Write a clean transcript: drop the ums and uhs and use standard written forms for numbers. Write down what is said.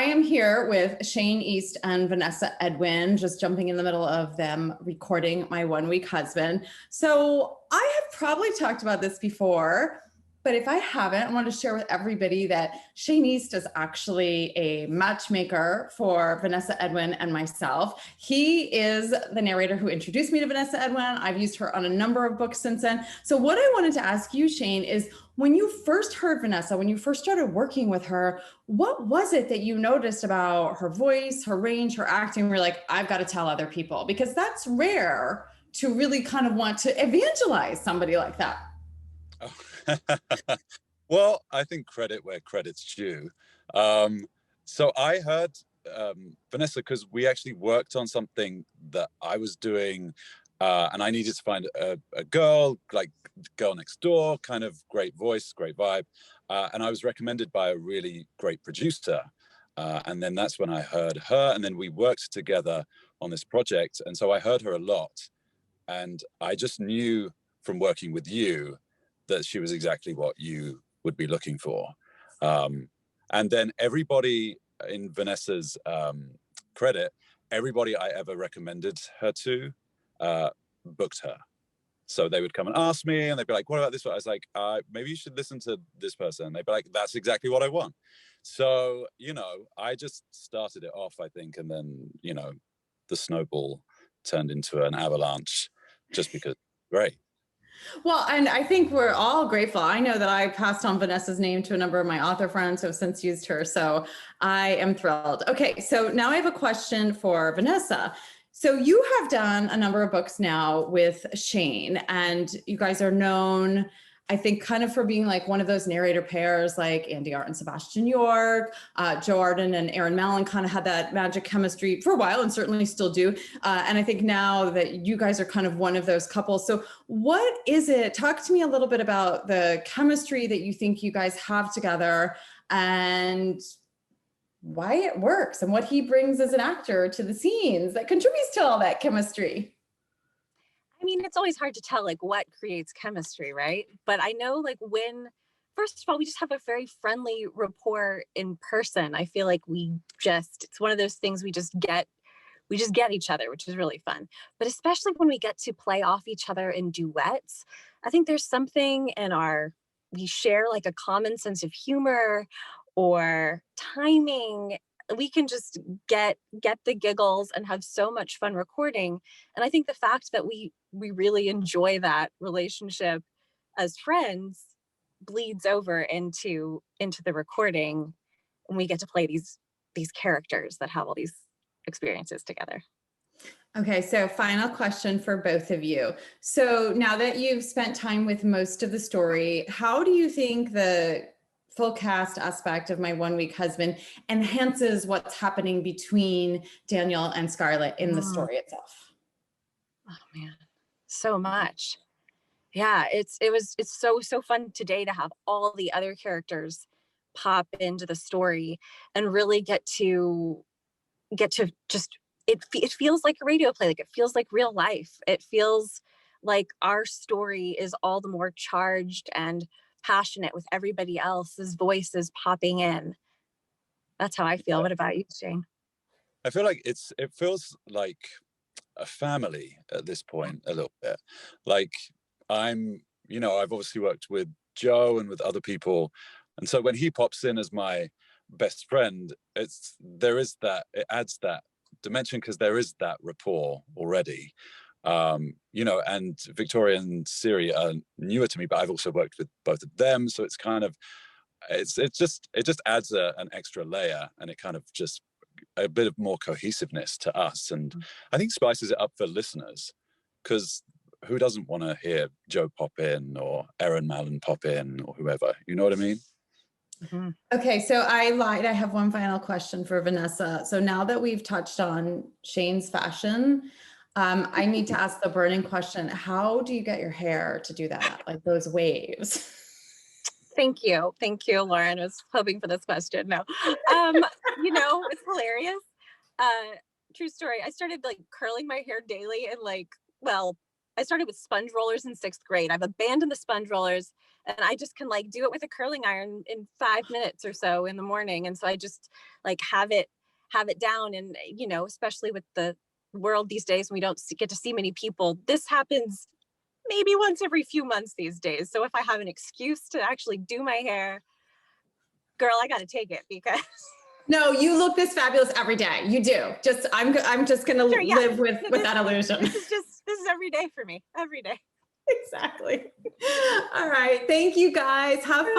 I am here with Shane East and Vanessa Edwin, just jumping in the middle of them recording My One Week Husband. So I have probably talked about this before, but if I haven't, I want to share with everybody that Shane East is actually a matchmaker for Vanessa Edwin and myself. He is the narrator who introduced me to Vanessa Edwin. I've used her on a number of books since then. So what I wanted to ask you, Shane, is when you first heard Vanessa, when you first started working with her, what was it that you noticed about her voice, her range, her acting? Where you're like, I've got to tell other people, because that's rare to really kind of want to evangelize somebody like that. Oh. Well, I think credit where credit's due. So I heard Vanessa because we actually worked on something that I was doing, and I needed to find a girl, like girl next door, kind of great voice, great vibe, and I was recommended by a really great producer. And then that's when I heard her, and then we worked together on this project. And so I heard her a lot, and I just knew from working with you that she was exactly what you would be looking for. And then everybody in Vanessa's credit, everybody I ever recommended her to booked her. So they would come and ask me, and they'd be like, what about this one? I was like, maybe you should listen to this person. They'd be like, that's exactly what I want. So, I just started it off, I think, and then, the snowball turned into an avalanche just because, great. Well, and I think we're all grateful. I know that I passed on Vanessa's name to a number of my author friends who have since used her. So I am thrilled. Okay, so now I have a question for Vanessa. So you have done a number of books now with Shane, and you guys are known, I think, kind of for being like one of those narrator pairs, like Andy Art and Sebastian York, Joe Arden and Erin Mallon kind of had that magic chemistry for a while and certainly still do. And I think now that you guys are kind of one of those couples. So what is it? Talk to me a little bit about the chemistry that you think you guys have together and why it works and what he brings as an actor to the scenes that contributes to all that chemistry. I mean, it's always hard to tell like what creates chemistry, right? But I know like first of all, we just have a very friendly rapport in person. I feel like it's one of those things we just get each other, which is really fun. But especially when we get to play off each other in duets, I think there's something we share like a common sense of humor or timing. We can just get the giggles and have so much fun recording. And I think the fact that we really enjoy that relationship as friends bleeds over into the recording, and we get to play these characters that have all these experiences together. Okay, so final question for both of you. So now that you've spent time with most of the story, how do you think the full cast aspect of My One Week Husband enhances what's happening between Daniel and Scarlett in the story itself? Oh man, so much. Yeah, it's so fun today to have all the other characters pop into the story and really get to just it feels like a radio play, like it feels like real life. It feels like our story is all the more charged and passionate with everybody else's voices popping in. That's how I feel. What about you, Shane? I feel like it feels like a family at this point a little bit. Like I've obviously worked with Joe and with other people, and so when he pops in as my best friend, it adds that dimension because there is that rapport already. And Victoria and Siiri are newer to me, but I've also worked with both of them, so it's kind of it just adds an extra layer, and it kind of just a bit of more cohesiveness to us, and I think spices it up for listeners, because who doesn't want to hear Joe pop in or Erin Mallon pop in or whoever, you know what I mean? Mm-hmm. Okay, so I lied. I have one final question for Vanessa. So now that we've touched on Shane's fashion, I need to ask the burning question. How do you get your hair to do that? Like those waves? Thank you, Lauren. I was hoping for this question. No, it's hilarious. True story. I started like curling my hair daily, and I started with sponge rollers in 6th grade. I've abandoned the sponge rollers, and I just can like do it with a curling iron in 5 minutes or so in the morning. And so I just like have it down. And, you know, especially with the world these days, we don't get to see many people. This happens maybe once every few months these days. So if I have an excuse to actually do my hair, girl, I got to take it because No, you look this fabulous every day. You do. I'm just going to live with that illusion. This is every day for me. Every day. Exactly. All right. Thank you guys. Have fun.